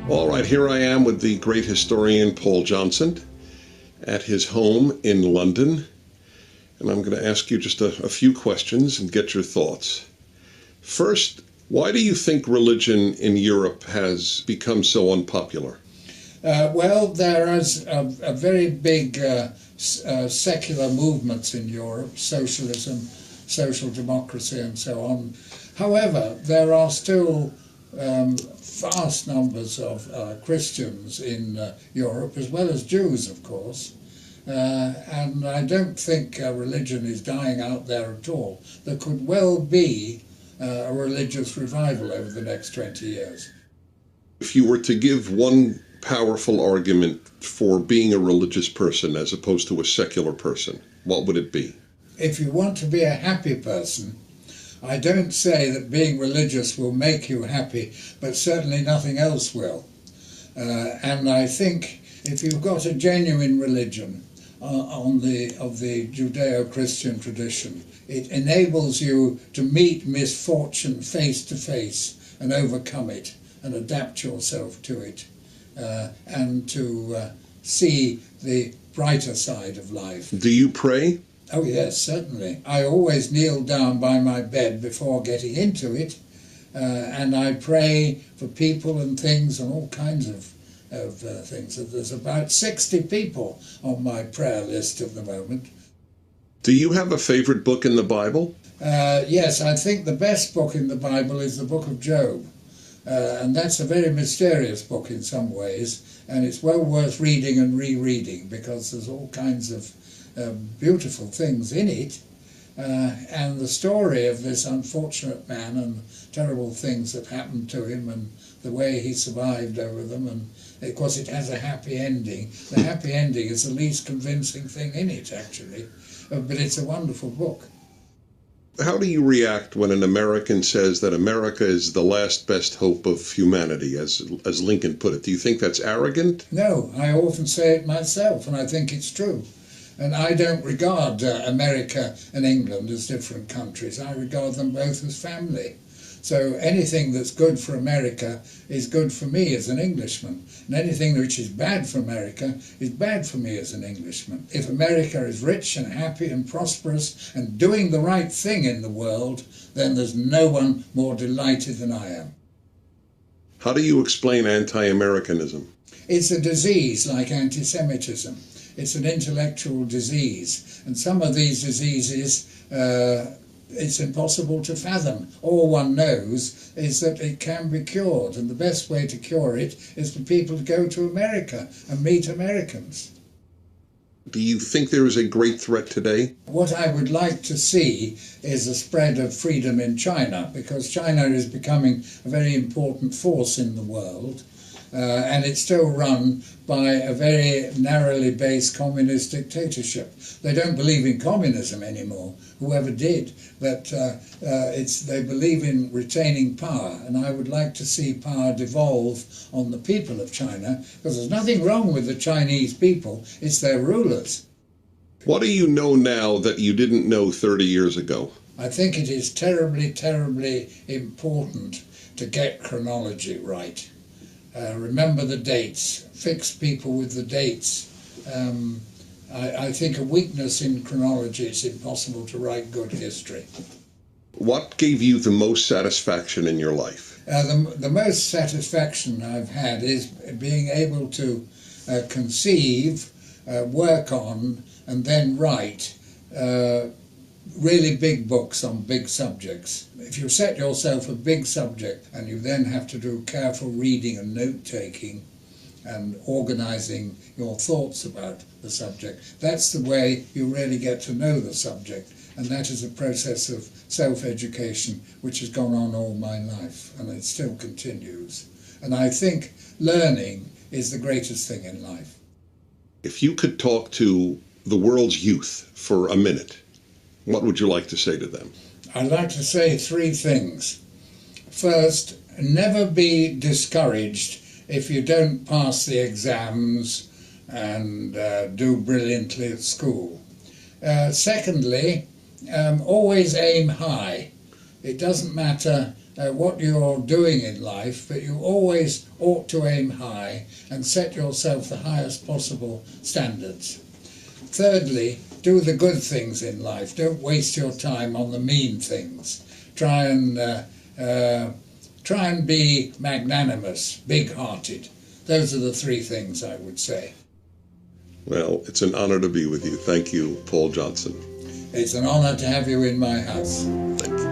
All right, here I am with the great historian Paul Johnson at his home in London, and I'm going to ask you just a few questions and get your thoughts. First, why do you think religion in Europe has become so unpopular? Well, there is a very big secular movements in Europe, socialism, social democracy and so on. However, there are still vast numbers of Christians in Europe, as well as Jews, of course. And I don't think religion is dying out there at all. There could well be a religious revival over the next 20 years. If you were to give one powerful argument for being a religious person as opposed to a secular person, what would it be? If you want to be a happy person, I don't say that being religious will make you happy, but certainly nothing else will. And I think if you've got a genuine religion of the Judeo-Christian tradition, it enables you to meet misfortune face to face and overcome it and adapt yourself to it, and to see the brighter side of life. Do you pray? Oh yes, certainly. I always kneel down by my bed before getting into it, and I pray for people and things and all kinds of things. There's about 60 people on my prayer list at the moment. Do you have a favorite book in the Bible? Yes, I think the best book in the Bible is the book of Job. And that's a very mysterious book in some ways, and it's well worth reading and rereading because there's all kinds of beautiful things in it, and the story of this unfortunate man and terrible things that happened to him and the way he survived over them, and of course it has a happy ending. The happy ending is the least convincing thing in it, actually, but it's a wonderful book. How do you react when an American says that America is the last best hope of humanity, as Lincoln put it? Do you think that's arrogant? No, I often say it myself, and I think it's true. And I don't regard America and England as different countries. I regard them both as family. So anything that's good for America is good for me as an Englishman. And anything which is bad for America is bad for me as an Englishman. If America is rich and happy and prosperous and doing the right thing in the world, then there's no one more delighted than I am. How do you explain anti-Americanism? It's a disease like anti-Semitism. It's an intellectual disease. And some of these diseases, it's impossible to fathom. All one knows is that it can be cured, and the best way to cure it is for people to go to America and meet Americans. Do you think there is a great threat today? What I would like to see is the spread of freedom in China, because China is becoming a very important force in the world. And it's still run by a very narrowly based communist dictatorship. They don't believe in communism anymore, whoever did, but they believe in retaining power, and I would like to see power devolve on the people of China, because there's nothing wrong with the Chinese people, it's their rulers. What do you know now that you didn't know 30 years ago? I think it is terribly, terribly important to get chronology right. Remember the dates, fix people with the dates. I think a weakness in chronology, it's impossible to write good history. What gave you the most satisfaction in your life? The most satisfaction I've had is being able to conceive, work on, and then write really big books on big subjects. If you set yourself a big subject and you then have to do careful reading and note-taking and organising your thoughts about the subject, that's the way you really get to know the subject, and that is a process of self-education which has gone on all my life, and it still continues. And I think learning is the greatest thing in life. If you could talk to the world's youth for a minute, what would you like to say to them? I'd like to say three things. First, never be discouraged if you don't pass the exams and do brilliantly at school. Secondly, always aim high. It doesn't matter what you're doing in life, but you always ought to aim high and set yourself the highest possible standards. Thirdly, do the good things in life. Don't waste your time on the mean things. Try and be magnanimous, big-hearted. Those are the three things I would say. Well, it's an honor to be with you. Thank you, Paul Johnson. It's an honor to have you in my house. Thank you.